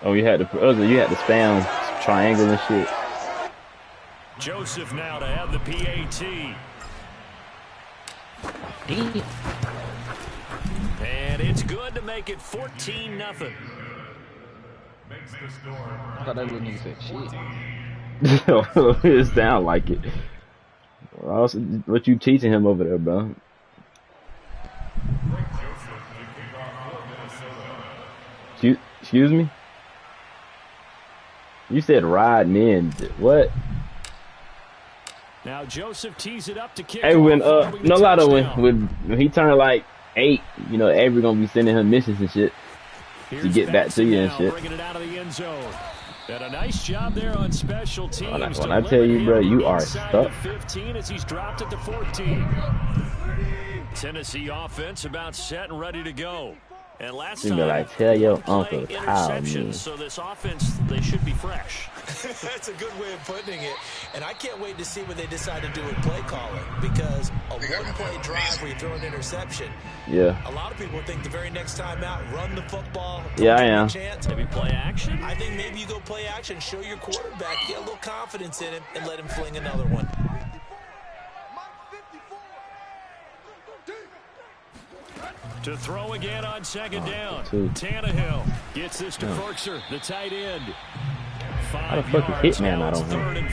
Oh, you had to spam triangle and shit. Joseph now to have the PAT. And it's good to make it 14-0. I thought that little nigga said shit. It sound like it. What you teaching him over there, bro? Excuse me? You said riding in. What? Now Joseph tees it up to kick. Hey, when no lie though, when he turned like 8, you know, Avery gonna be sending him missions and shit to get back to you and shit. Bringing it out of the end zone. And a nice job there on special teams. When I tell you, bro, you are stuck. 15 as he's dropped it to 14. Tennessee offense about set and ready to go. And last time, like, tell your uncle how me. So this offense, they should be fresh. That's a good way of putting it. And I can't wait to see what they decide to do with play calling, because a one-play drive where you throw an interception. Yeah. A lot of people think the very next time out, run the football. Yeah, I am. Maybe play action? I think maybe you go play action, show your quarterback, get a little confidence in him, and let him fling another one. To throw again on second down. Tannehill gets this to Ferkser, the tight end. How the fuck is Hitman not on him? 3rd and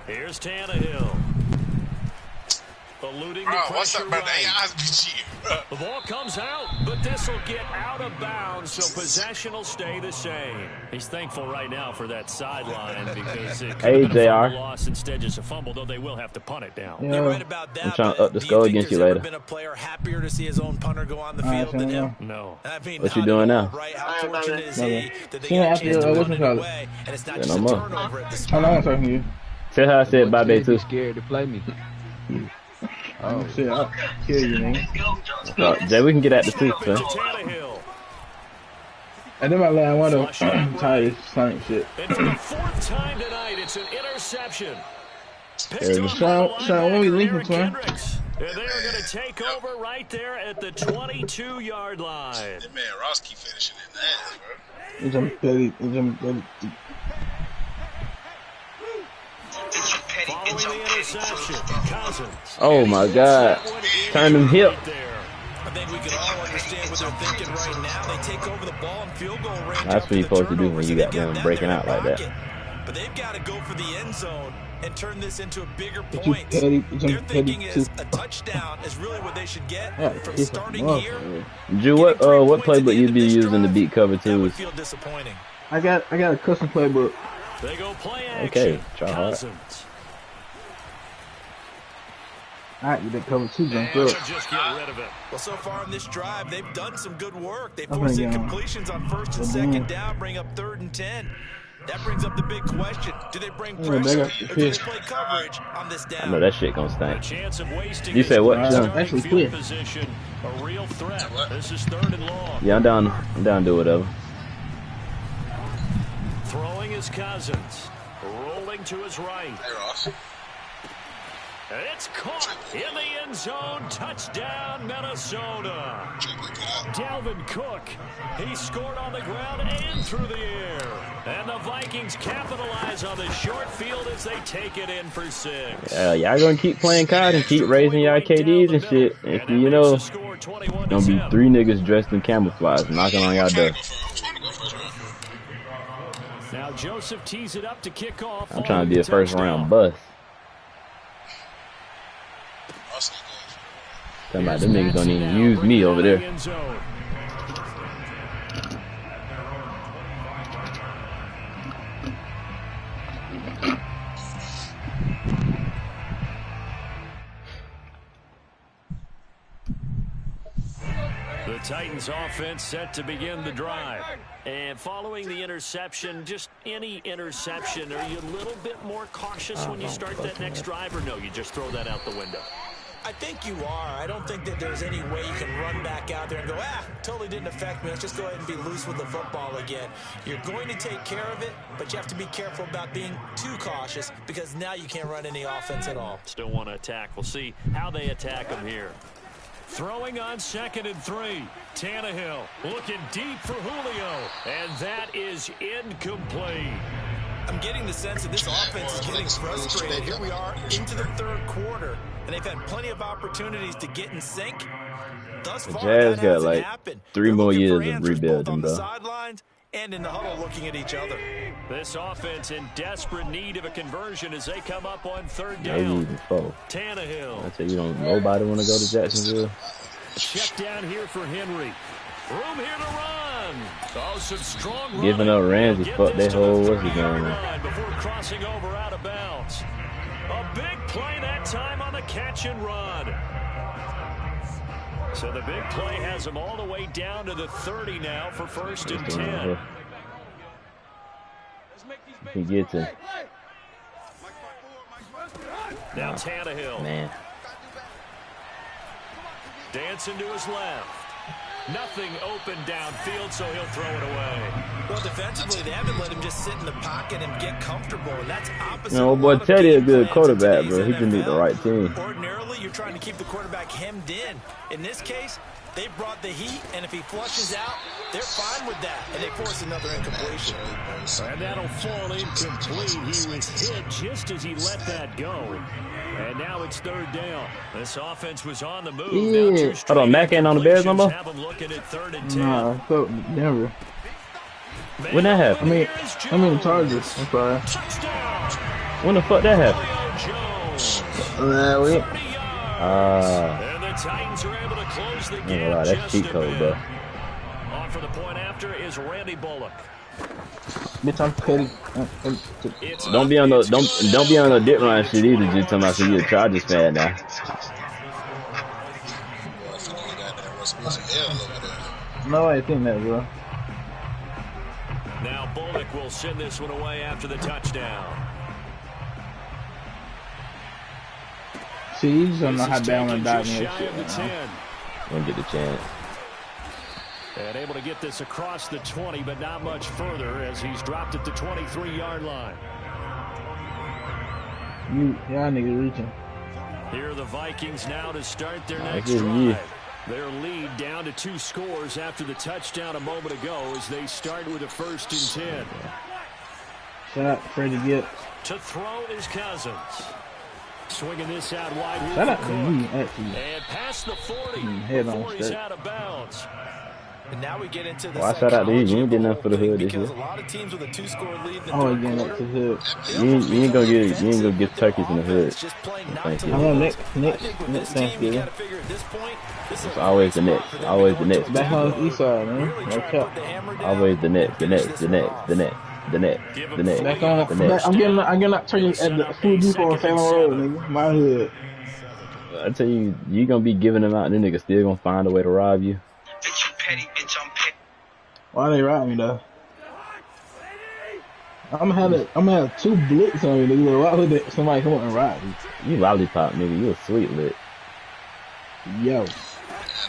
5. Here's Tannehill. Eluding the pressure. What's up, man? The ball comes out, but this will get out of bounds, so possession will stay the same. He's thankful right now for that sideline because it could have been a loss instead just a fumble, though they will have to punt it down. You're right about that. I'm trying to up the score against you later. Been a player happier to see his own punter go on the field than him? No. I mean, what you doing now? Right? How fortunate is he that they got a chance to run it away, and it's not just a turnover at the spot. I'm talking to you. Tell her I said bye-bye too. Scared to play me. Oh shit, I'll kill you, man. Jay, we can get at the tooth, man. And then my last one of tired of sonic shit. And for the 4th time tonight, it's an interception. Sean, what we linking to? And they are going to take over right there at the 22-yard line. That man Ross keep finishing in that, bro. Following the interception, Cousins. Oh my God! Turn him hip. I think we can all understand what they're thinking right now. They take over the ball in field goal range. That's what you're supposed to do when you got them breaking out like that. But they've got to go for the end zone and turn this into a bigger point. Their thinking is a touchdown is really what they should get from starting here. Drew, what playbook you be using to beat cover twos? Would feel disappointing. I got a custom playbook. They go play action. Okay, try hard. Alright, you did cover 2, jump up. Just get rid of it. Well, so far in this drive, they've done some good work. They force incompletions on 1st and 2nd down, bring up 3rd and 10. That brings up the big question. Do they bring pressure or do they play coverage on this down? I know that shit gonna stink. Chance of wasting you said what? Actually clear. Position, a real threat. This is 3rd and long. Yeah, I'm down to do whatever. Throwing his Cousins. Rolling to his right. Hey, Ross. It's caught in the end zone. Touchdown, Minnesota. Dalvin Cook. He scored on the ground and through the air. And the Vikings capitalize on the short field as they take it in for 6. Y'all gonna keep playing COD and keep raising y'all KDs and shit. If you know, gonna be 3 niggas dressed in camouflage knocking on y'all door. Now Joseph tees it up to kick off. I'm trying to be a first round bust. Talking about them niggas don't even use me over there. The Titans offense set to begin the drive. And following the interception, just any interception, are you a little bit more cautious when you start that next drive, or no, you just throw that out the window? I think you are. I don't think that there's any way you can run back out there and go, totally didn't affect me. Let's just go ahead and be loose with the football again. You're going to take care of it, but you have to be careful about being too cautious because now you can't run any offense at all. Still want to attack. We'll see how they attack them here. Throwing on 2nd and 3. Tannehill looking deep for Julio. And that is incomplete. I'm getting the sense that this offense is getting frustrated. Here we are into the 3rd quarter, and they've had plenty of opportunities to get in sync. Thus far, Jazz that got hasn't like happened. 3 more They're looking years for of answers both rebuilding, on the bro. sidelines and in the huddle looking at each other. This offense in desperate need of a conversion as they come up on 3rd Maybe down. even 4. Tannehill. I tell you, nobody want to go to Jacksonville. Check down here for Henry. Room here to run. Oh, some strong Giving up Ramsey, fuck that whole what's he going line before crossing over out of bounds. A big play that time on the catch and run. So the big play has them all the way down to the 30 now for 1st and 10. He gets it. Now Tannehill. Man. Dancing to his left. Nothing open downfield, so he'll throw it away. Well, defensively, they haven't let him just sit in the pocket and get comfortable, and that's opposite. You know, boy, Teddy a good quarterback, bro. He can beat the right team. Ordinarily, you're trying to keep the quarterback hemmed in. In this case, they brought the heat, and if he flushes out, they're fine with that, and they force another incompletion. And that'll fall incomplete. He was hit just as he let that go. And now it's 3rd down. This offense was on the move. Yeah. Hold on, Mac ain't on the Bears no more? Have them looking at 3rd and 10. Nah, so Denver. When that happened? I mean the Chargers. I'm sorry. Touchdown. When the fuck that happened? Julio Jones. Ah. And the Titans are able to close the I ain't gap gonna lie, that's just cheat a code, bit. bro. On for the point after is Randy Bullock. Bitch, I'm petty. It's Don't be on the don't be on the dip line shit either. Just talking about you a Chargers fan now. No, I think that, bro. Now Bullock will send this one away after the touchdown. See, you just don't know how This is down taken and dive just in that shy shit, of the man. 10. Won't get the chance. And able to get this across the 20, but not much further as he's dropped at the 23-yard line. Y'all niggas reaching. Here are the Vikings now to start their I next give you. drive. Their lead down to 2 scores after the touchdown a moment ago as they start with a 1st and 10. Shout out to Freddie Gibbs. To throw is Cousins. Swinging this out wide here Shout out for to Cook. me, actually. And past the 40 head on before he's straight. out of bounds. And now we get into the Well, I shout out to you. You ain't did nothing for the hood this because year. a lot of teams with a 2-score lead in the Oh, 3rd again, quarter. that's the hood. You ain't gonna get turkeys in the hood. Just playing not Thank to you. I know lose. next I think with this team, you Thanksgiving. got to figure at this point, this is It's a always the great next. spot for them Always to the go next. to Back on the east side, man. really No try and cap. put the hammer down. Always the next. The Finish next. this The one next. off. The next. The next. The next. Back on. The next. I'm getting that turkey at the Food Depot on Salem Road, nigga. My hood. I tell you, you gonna be giving them out, and then niggas still gonna find a way to rob you. Bitch, you petty, bitch, I'm petty. Why they rob me though? I'm gonna have 2 blicks on me, nigga. Why would somebody come up and rob me? You lollipop, nigga. You a sweet lit. Yo. Man,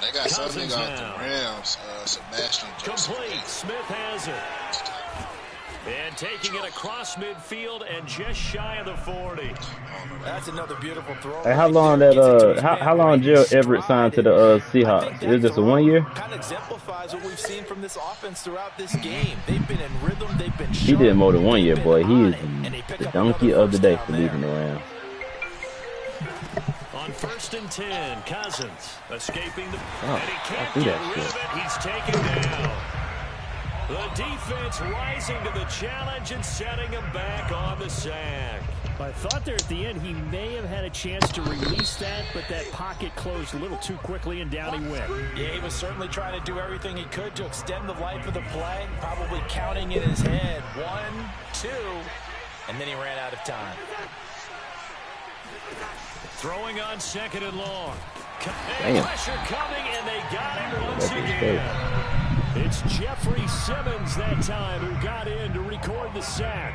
they got some Cousins nigga off now. the Rams, Sebastian Joseph. Complete. Smith has it. And taking it across midfield and just shy of the 40. That's another beautiful throw. Hey, how long that how long Jill Everett signed to the Seahawks? Is this a 1 year? Kind of exemplifies what we've seen from this offense throughout this game. They've been in rhythm. They've been He sharp, did more than 1 year, they've boy. been He on is it, and they pick the up donkey another of the first day down for there. leaving the Rams. On 1st and 10, Cousins escaping the... Oh, and he can't I see get that rid shit. of it. He's taken down. The defense rising to the challenge and setting him back on the sack. I thought there at the end he may have had a chance to release that, but that pocket closed a little too quickly and down he went. Yeah, he was certainly trying to do everything he could to extend the life of the play, probably counting in his head 1, 2, and then he ran out of time. Throwing on 2nd and long. Damn. Pressure coming, and they got him once again. It's Jeffrey Simmons that time who got in to record the sack.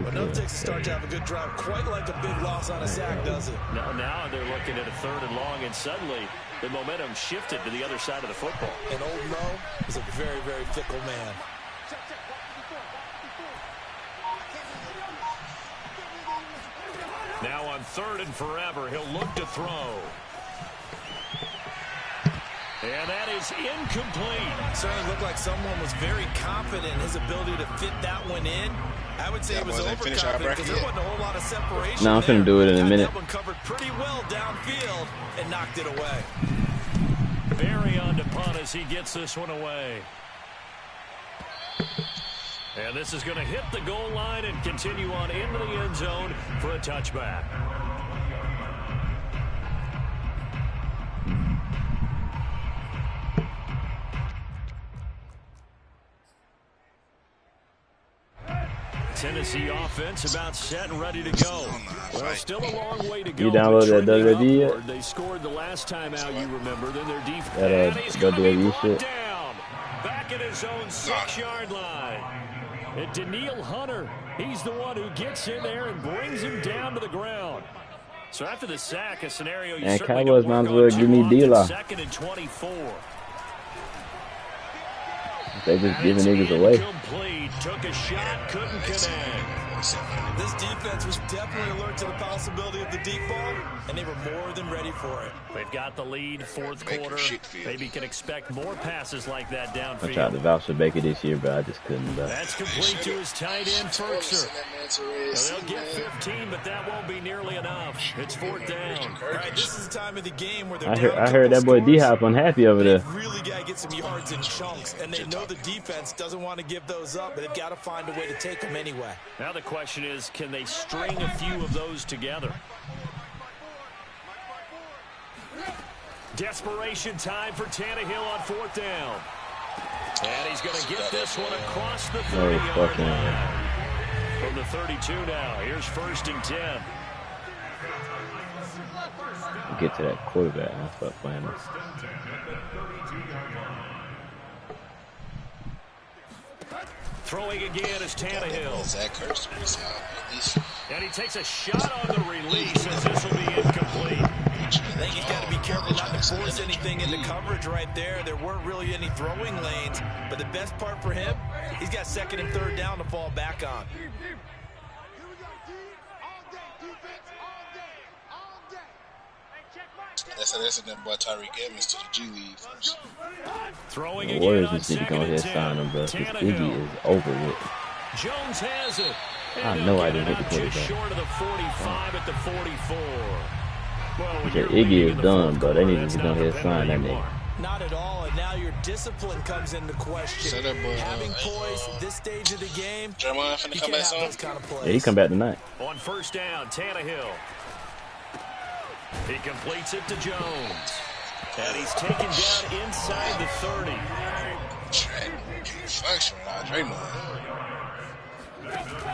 But no takes to start to have a good drive, quite like a big loss on a sack, does it? Now they're looking at a 3rd and long, and suddenly the momentum shifted to the other side of the football. And old Mo is a very, very fickle man. Now on 3rd and forever, he'll look to throw. And that is incomplete. Certainly looked like someone was very confident in his ability to fit that one in. I would say it was overconfident because there wasn't a whole lot of separation. No, I'm finna do it in a minute. That one covered pretty well downfield and knocked it away. Berry on to punt as he gets this one away. And this is going to hit the goal line and continue on into the end zone for a touchback. Tennessee offense about set and ready to go. Well, still a long way to go. You downloaded that WWE yet? They scored the last time out, you remember. Then their defense. That WWE shit. Down. Back at his own 6-yard line. And Daniil Hunter, he's the one who gets in there and brings him down to the ground. So after the sack, a scenario you certainly Cowboys might as well give me D-Law. 2nd and 24. They just giving niggas away. Complete. Took a shot, couldn't connect. This defense was definitely alert to the possibility of the deep ball, and they were more than ready for it. They've got the lead, fourth quarter. Maybe can expect more passes like that downfield. I tried to vouch for Baker this year, but I just couldn't. That's complete to his tight end, Ferkser. They'll get 15, but that won't be nearly enough. It's 4th down. All right, this is the time of the game where they're I heard that boy D-Hop unhappy over there. They really got to get some yards in chunks, and they know the defense doesn't want to give those up, but they've got to find a way to take them anyway. Now the question is, can they string a few of those together? Desperation time for Tannehill on 4th down. And he's going to get this one across the 30-yard line. From the 32 now, here's 1st and 10. Get to that quarterback. I'll start playing this. Throwing again is Tannehill. And he takes a shot on the release as this will be incomplete. I think he's got to be careful not to force anything into coverage right there. There weren't really any throwing lanes, but the best part for him, he's got 2nd and 3rd down to fall back on. That's a boy Tyreek Evans to the G League first. Throwing The again Warriors on just need to 2nd go ahead and and sign 10. him, bro. This Tannehill. Iggy is over with. Jones has it. I And know he'll I get didn't it hit the out just quarterback. short of the 45 at the 44. Well, when Yeah, you're Iggy leading is in the done, fourth but they quarter, need that's to go not ahead and the sign that penalty you nigga. want. Not at all, and now your discipline comes into question. Set up, Having poise this stage of the game, Draymond finna come back soon. those kind of plays. Yeah, he come back tonight. On 1st down, Tannehill. He completes it to Jones. And he's taken down inside the 30. Function, Draymond.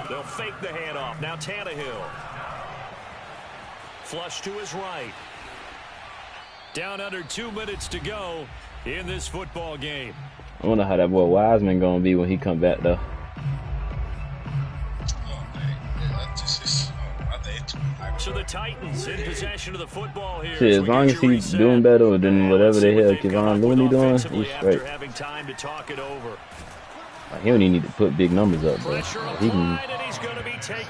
They'll fake the handoff. Now Tannehill. Flush to his right. Down under 2 minutes to go in this football game. I wonder how that boy Wiseman gonna be when he come back though. So the Titans in possession of the football here. Shit, as long as he's doing better than whatever the hell Kevon Looney doing, he's straight. Having time to talk it over. Like, he don't even need to put big numbers up, bro. Like, he can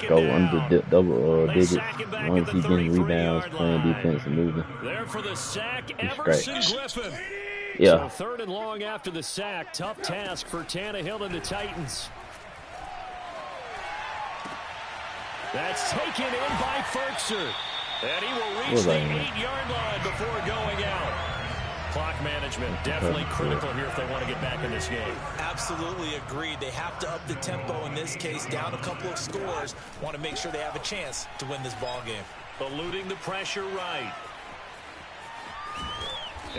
go under double digits as long as he's getting rebounds, playing defense, and moving. There for the sack, He's Everson straight. Griffin. Yeah. So 3rd and long after the sack. Tough task for Tannehill and the Titans. That's taken in by Ferkser. And he will reach the 8-yard line before going out. Clock management definitely critical here if they want to get back in this game. Absolutely agreed. They have to up the tempo in this case, down a couple of scores. Want to make sure they have a chance to win this ball game. Eluding the pressure right.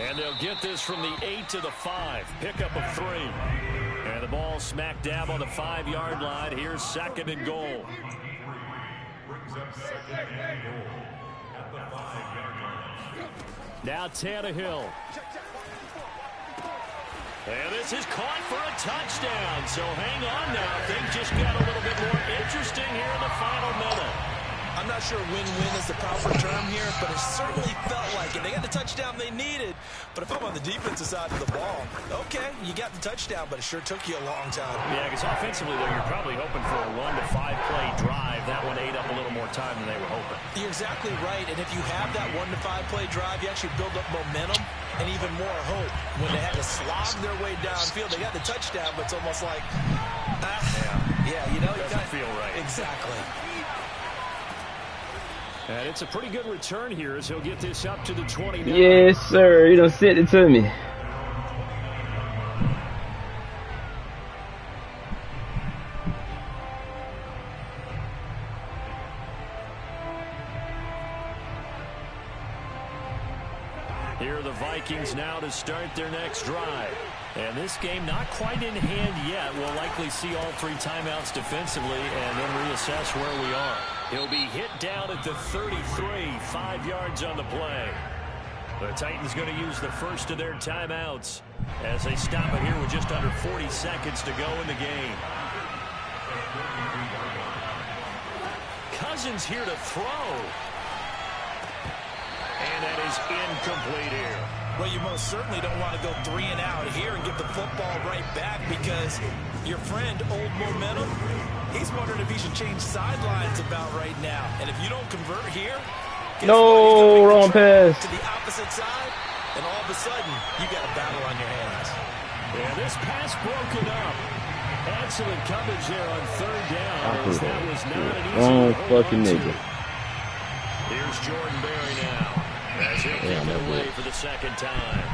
And they'll get this from the 8 to the 5. Pickup of 3. And the ball smack dab on the 5-yard line. Here's 2nd and goal. Now Tannehill. And this is caught for a touchdown. So hang on now. Things just got a little bit more interesting here in the final minute. I'm not sure win-win is the proper term here, but it certainly felt like it. They got the touchdown they needed, but if I'm on the defensive side of the ball, okay, you got the touchdown, but it sure took you a long time. Yeah, because offensively, though, you're probably hoping for a 1 to 5 play drive. That one ate up a little more time than they were hoping. You're exactly right, and if you have that 1 to 5 play drive, you actually build up momentum and even more hope. When they had to slog their way downfield, they got the touchdown, but it's almost like, you know, doesn't feel right. Exactly. And it's a pretty good return here as he'll get this up to the 20 now. Yes, sir. You done sent it to me. Here are the Vikings now to start their next drive. And this game not quite in hand yet. We'll likely see all 3 timeouts defensively and then reassess where we are. He'll be hit down at the 33, 5 yards on the play. The Titans going to use the first of their timeouts as they stop it here with just under 40 seconds to go in the game. Cousins here to throw. And that is incomplete here. Well, you most certainly don't want to go 3 and out here and get the football right back because your friend, Old Momentum, he's wondering if he should change sidelines about right now. And if you don't convert here, no, wrong pass. To the opposite side, and all of a sudden, you got a battle on your hands. Yeah, this pass broken up. Excellent coverage there on 3rd down. That was not an easy one. Fucking nigga. Here's Jordan Berry now. As he'll kick it away for the 2nd time.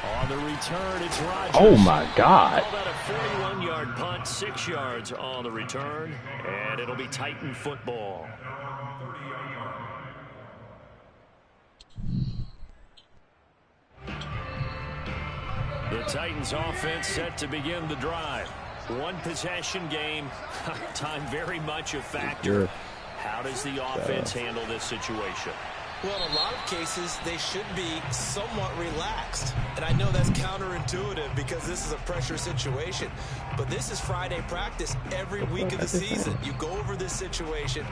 On the return, it's Rodgers. Oh, my God. Called out a 41-yard punt, 6 yards on the return, and it'll be Titan football. The Titans offense set to begin the drive. 1 possession game. Time very much a factor. How does the offense handle this situation? Well, in a lot of cases, they should be somewhat relaxed. And I know that's counterintuitive because this is a pressure situation. But this is Friday practice every week of the season. You go over this situation,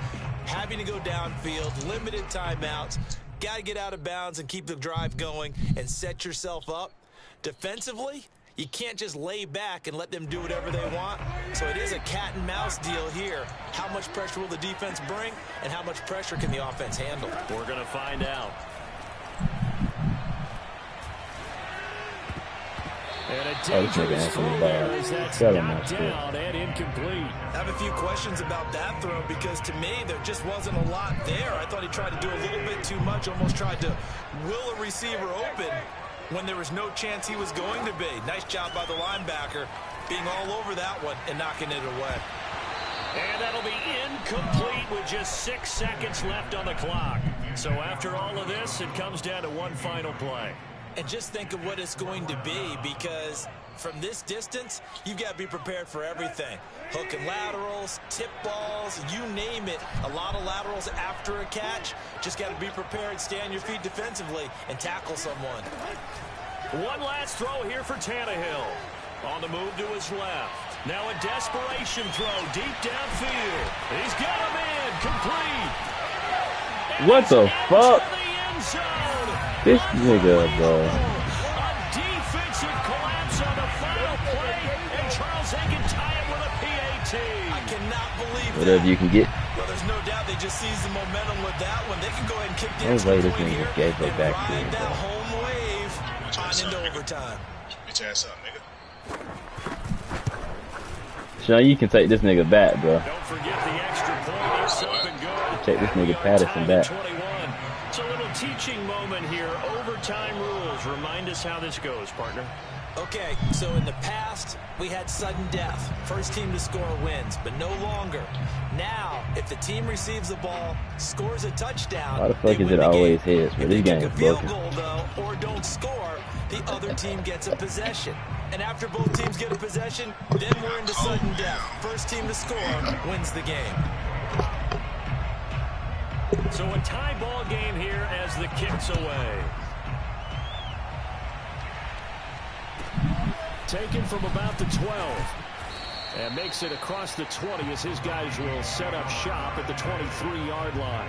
having to go downfield, limited timeouts, got to get out of bounds and keep the drive going and set yourself up. Defensively, you can't just lay back and let them do whatever they want. So it is a cat and mouse deal here. How much pressure will the defense bring, and how much pressure can the offense handle? We're going to find out. And a dangerous throw there as that's knocked down and incomplete. I have a few questions about that throw because to me there just wasn't a lot there. I thought he tried to do a little bit too much, almost tried to will a receiver open when there was no chance he was going to be. Nice job by the linebacker being all over that one and knocking it away. And that'll be incomplete with just 6 seconds left on the clock. So after all of this, it comes down to one final play. And just think of what it's going to be because from this distance, you've got to be prepared for everything. Hook and laterals, tip balls, you name it. A lot of laterals after a catch. Just got to be prepared, stay on your feet defensively, and tackle someone. One last throw here for Tannehill. On the move to his left. Now a desperation throw deep downfield. He's got him in. Complete. And what the fuck? This nigga, bro. A defensive collapse on the final play, and Charles Hagan tie it with a PAT. I cannot believe whatever that. You can get. Well, there's no doubt they just seized the momentum with that one. They can go ahead and kick the extra point point here gave it and back ride to that him, home wave on into overtime. Bitch ass up, nigga. Sean, you can take this nigga back, bro. Don't forget the extra point. It's up and good. Take this nigga Patterson back. 21. It's a little teaching moment here. Overtime rules. Remind us how this goes, partner. Okay, so in the past, we had sudden death. First team to score wins, but no longer. Now, if the team receives the ball, scores a touchdown, why the fuck is it always his? But this game is broken. If they kick a field goal, though, or don't score, the other team gets a possession. And after both teams get a possession, then we're into sudden death. First team to score wins the game. So a tie ball game here as the kick's away. taken from about the 12. And makes it across the 20 as his guys will set up shop at the 23-yard line.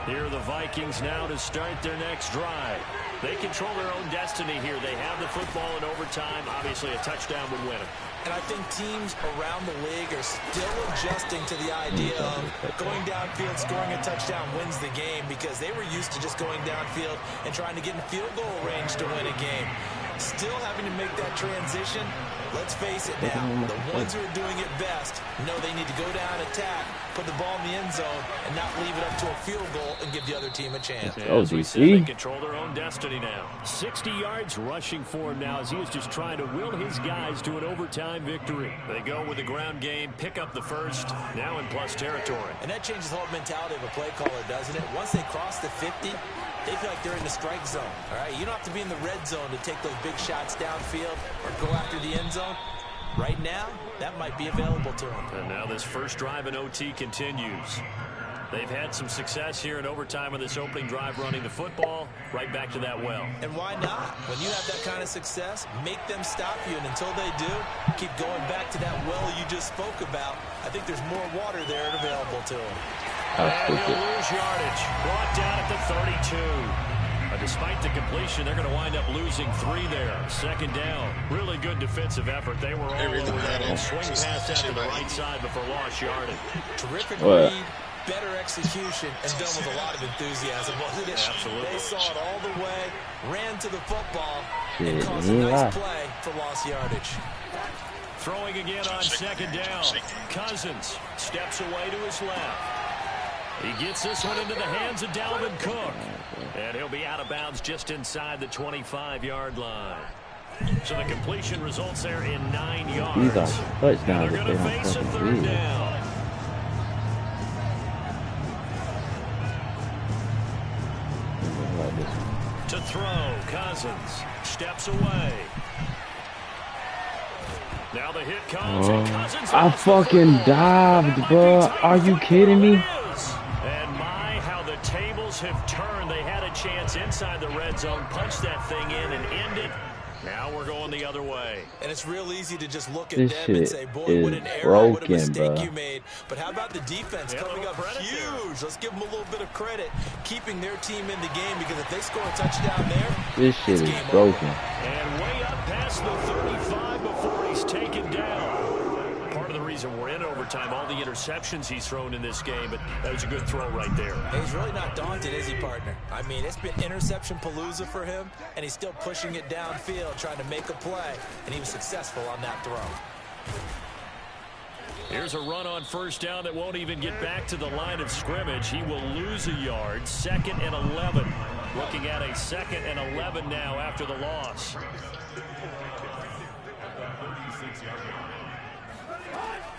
Here are the Vikings now to start their next drive. They control their own destiny here. They have the football in overtime. Obviously, a touchdown would win it. And I think teams around the league are still adjusting to the idea of going downfield, scoring a touchdown wins the game, because they were used to just going downfield and trying to get in field goal range to win a game. Still having to make that transition. Let's face it now, the ones who are doing it best know they need to go down, attack, put the ball in the end zone, and not leave it up to a field goal and give the other team a chance. As we said, they control their own destiny now. 60 yards rushing for him now as he is just trying to will his guys to an overtime victory. They go with the ground game, pick up the first, now in plus territory. And that changes the whole mentality of a play caller, doesn't it? Once they cross the 50, they feel like they're in the strike zone. All right, you don't have to be in the red zone to take those big shots downfield or go after the end zone. Right now, that might be available to them. And now this first drive in OT continues. They've had some success here in overtime on this opening drive running the football. Right back to that well. And why not? When you have that kind of success, make them stop you. And until they do, keep going back to that well you just spoke about. I think there's more water there and available to them. And he'll lose yardage. Brought down at the 32. Despite the completion, they're going to wind up losing 3 there. Second down. Really good defensive effort. They were all over that and swing pass out to the right side before lost yardage. Terrific read, better execution, and done with a lot of enthusiasm, wasn't it? Absolutely. They saw it all the way, ran to the football, and caused a nice play for lost yardage. Throwing again on second down. Cousins steps away to his left. He gets this one into the hands of Dalvin Cook. And he'll be out of bounds just inside the 25-yard line. So the completion results there in 9 yards. These are touchdowns. They're going to face a third down. To throw, Cousins steps away. Now the hit comes, and Cousins I fucking dived, bro. Are you kidding me? Have turned. They had a chance inside the red zone, punch that thing in and end it. Now we're going the other way. And it's real easy to just look at this them and say, boy, what an error, what a mistake you made. But how about the defense coming up huge? Let's give them a little bit of credit, keeping their team in the game, because if they score a touchdown there, this shit is broken. And way up past the 35 before he's taken down. Part of the reason we're in overtime, all the interceptions he's thrown in this game, but that was a good throw right there. He's really not daunted, is he, partner? I mean, it's been interception palooza for him, and he's still pushing it downfield, trying to make a play, and he was successful on that throw. Here's a run on first down that won't even get back to the line of scrimmage. He will lose a yard. 2nd and 11. Looking at a 2nd and 11 now after the loss.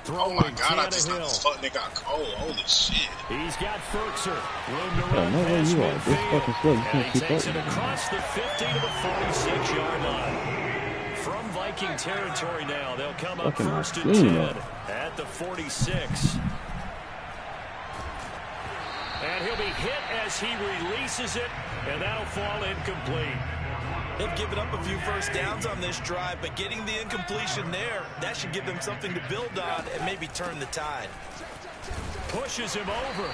Oh my God, I just thought this fuck nigga got cold. Holy shit. He's got Ferkser. Room to run. No way you are. This fucking slow. You can't keep up. Takes it across the 50 to the 46-yard line. From Viking territory now, they'll come up first and 10 at the 46. And he'll be hit as he releases it, and that'll fall incomplete. They've given up a few first downs on this drive, but getting the incompletion there, that should give them something to build on and maybe turn the tide. Pushes him over.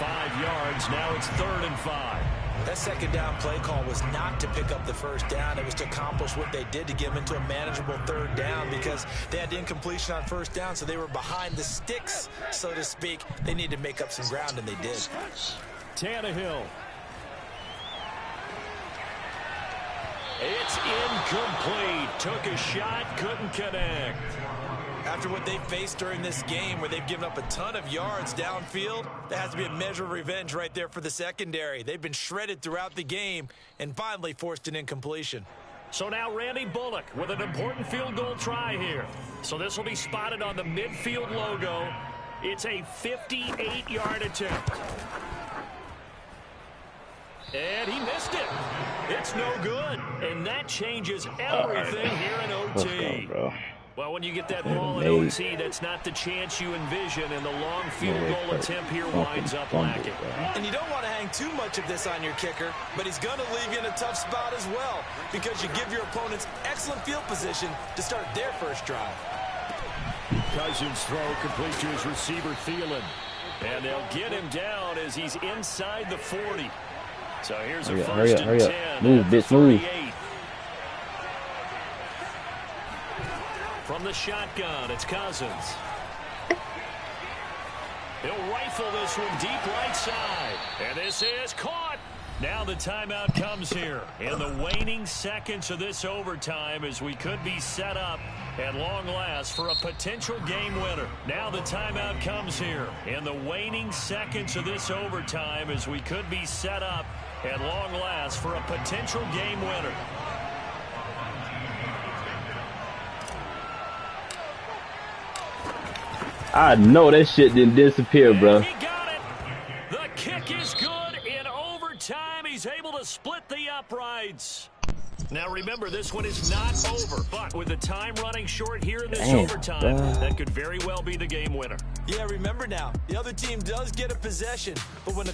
5 yards. Now it's 3rd and 5. That second down play call was not to pick up the first down. It was to accomplish what they did to get them into a manageable 3rd down, because they had the incompletion on first down, so they were behind the sticks, so to speak. They needed to make up some ground, and they did. Tannehill. It's incomplete. Took a shot, couldn't connect. After what they've faced during this game, where they've given up a ton of yards downfield, there has to be a measure of revenge right there for the secondary. They've been shredded throughout the game and finally forced an incompletion. So now Randy Bullock with an important field goal try here. So this will be spotted on the midfield logo. It's a 58-yard attempt. And he missed it. It's no good. And that changes everything here in OT. Well, when you get that ball in OT, that's not the chance you envision, and the long field goal attempt here winds up lacking. And you don't want to hang too much of this on your kicker, but he's going to leave you in a tough spot as well, because you give your opponents excellent field position to start their first drive. Cousins' throw complete to his receiver, Thielen. And they'll get him down as he's inside the 40. So here's a first and 10. Move, bitch, move. From the shotgun, it's Cousins. He'll rifle this one deep right side. And this is caught. Now the timeout comes here in the waning seconds of this overtime as we could be set up at long last for a potential game winner. Now the timeout comes here in the waning seconds of this overtime as we could be set up at long last for a potential game winner. I know that shit didn't disappear, bro. He got it. The kick is good. In overtime, he's able to split the uprights. Now remember, this one is not over, but with the time running short here in this overtime, that could very well be the game winner. Yeah, remember now, the other team does get a possession, but when the